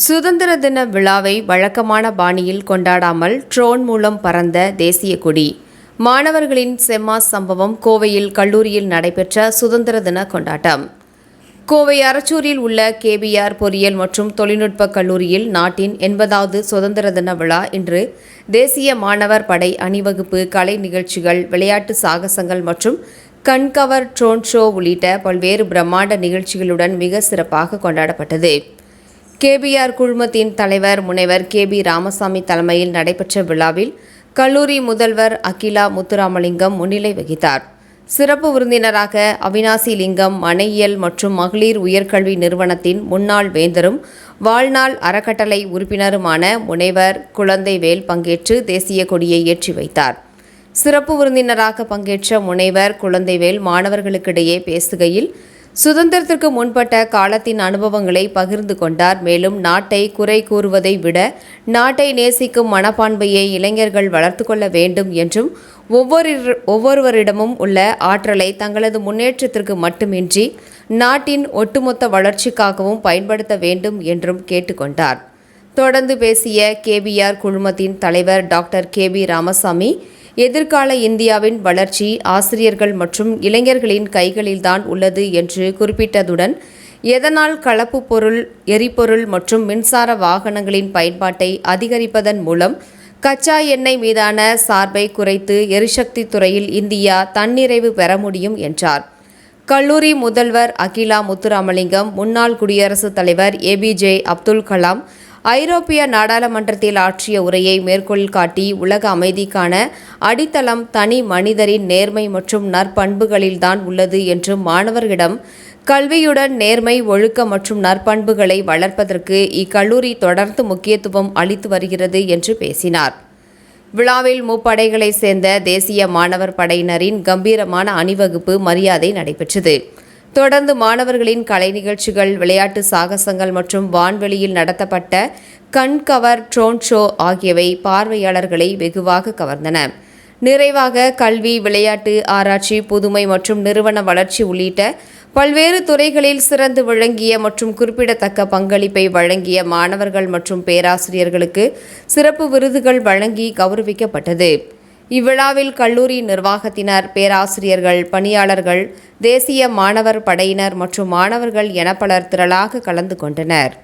சுதந்திர தின விழாவை வழக்கமான பாணியில் கொண்டாடாமல் ட்ரோன் மூலம் பறந்த தேசிய கொடி. மாணவர்களின் செம்மா சம்பவம். கோவையில் கல்லூரியில் நடைபெற்ற சுதந்திர தின கொண்டாட்டம். கோவை அரச்சூரில் உள்ள கேபிஆர் பொறியியல் மற்றும் தொழில்நுட்ப கல்லூரியில் நாட்டின் 80வது சுதந்திர தின விழா இன்று தேசிய மாணவர் படை அணிவகுப்பு, கலை நிகழ்ச்சிகள், விளையாட்டு சாகசங்கள் மற்றும் கண்கவர் ட்ரோன் ஷோ உள்ளிட்ட பல்வேறு பிரம்மாண்ட நிகழ்ச்சிகளுடன் மிக சிறப்பாக கொண்டாடப்பட்டது. கேபிஆர் குழுமத்தின் தலைவர் முனைவர் கேபி ராமசாமி தலைமையில் நடைபெற்ற விழாவில் கல்லூரி முதல்வர் அகிலா முத்துராமலிங்கம் முன்னிலை வகித்தார். சிறப்பு விருந்தினராக அவினாசி லிங்கம் மனையியல் மற்றும் மகளிர் உயர்கல்வி நிறுவனத்தின் முன்னாள் வேந்தரும் வாழ்நாள் அறக்கட்டளை உறுப்பினருமான முனைவர் குழந்தைவேல் பங்கேற்று தேசிய கொடியை ஏற்றி வைத்தார். சிறப்பு விருந்தினராக பங்கேற்ற முனைவர் குழந்தைவேல் மாணவர்களுக்கிடையே பேசுகையில் சுதந்திரத்திற்கு முன்பட்ட காலத்தின் அனுபவங்களை பகிர்ந்து கொண்டார். மேலும் நாட்டை குறை கூறுவதை விட நாட்டை நேசிக்கும் மனப்பான்மையை இளைஞர்கள் வளர்த்து கொள்ள வேண்டும் என்றும் ஒவ்வொருவரிடமும் உள்ள ஆற்றலை தங்களது முன்னேற்றத்திற்கு மட்டுமின்றி நாட்டின் ஒட்டுமொத்த வளர்ச்சிக்காகவும் பயன்படுத்த வேண்டும் என்றும் கேட்டுக்கொண்டார். தொடர்ந்து பேசிய கேபிஆர் குழுமத்தின் தலைவர் டாக்டர் கேபி ராமசாமி, எதிர்கால இந்தியாவின் வளர்ச்சி ஆசிரியர்கள் மற்றும் இளைஞர்களின் கைகளில்தான் உள்ளது என்று குறிப்பிட்டதுடன், எதனால் கலப்பு பொருள், எரிபொருள் மற்றும் மின்சார வாகனங்களின் பயன்பாட்டை அதிகரிப்பதன் மூலம் கச்சா எண்ணெய் மீதான சார்பை குறைத்து எரிசக்தி துறையில் இந்தியா தன்னிறைவு பெற முடியும் என்றார். கல்லூரி முதல்வர் அகிலா முத்துராமலிங்கம், முன்னாள் குடியரசுத் தலைவர் ஏபிஜே அப்துல் கலாம் ஐரோப்பிய நாடாளுமன்றத்தில் ஆற்றிய உரையை மேற்கோள் காட்டி, உலக அமைதிக்கான அடித்தளம் தனி மனிதரின் நேர்மை மற்றும் நற்பண்புகளில்தான் உள்ளது என்றும் மாணவர்களிடம் கல்வியுடன் நேர்மை, ஒழுக்கம் மற்றும் நற்பண்புகளை வளர்ப்பதற்கு இக்கல்லூரி தொடர்ந்து முக்கியத்துவம் அளித்து வருகிறது என்று பேசினார். விழாவில் முப்படைகளைச் சேர்ந்த தேசிய மாணவர் படையினரின் கம்பீரமான அணிவகுப்பு மரியாதை நடைபெற்றது. தொடர்ந்து மாணவர்களின் கலை நிகழ்ச்சிகள், விளையாட்டு சாகசங்கள் மற்றும் வான்வெளியில் நடத்தப்பட்ட கண்கவர் ட்ரோன் ஷோ ஆகியவை பார்வையாளர்களை வெகுவாக கவர்ந்தன. நிறைவாக கல்வி, விளையாட்டு, ஆராய்ச்சி, புதுமை மற்றும் நிறுவன வளர்ச்சி உள்ளிட்ட பல்வேறு துறைகளில் சிறந்து விளங்கிய மற்றும் குறிப்பிடத்தக்க பங்களிப்பை வழங்கிய மாணவர்கள் மற்றும் பேராசிரியர்களுக்கு சிறப்பு விருதுகள் வழங்கி கௌரவிக்கப்பட்டது. இவ்விழாவில் கல்லூரி நிர்வாகத்தினர், பேராசிரியர்கள், பணியாளர்கள், தேசிய மாணவர் படையினர் மற்றும் மாணவர்கள் என பலர் திரளாக கலந்து கொண்டனர்.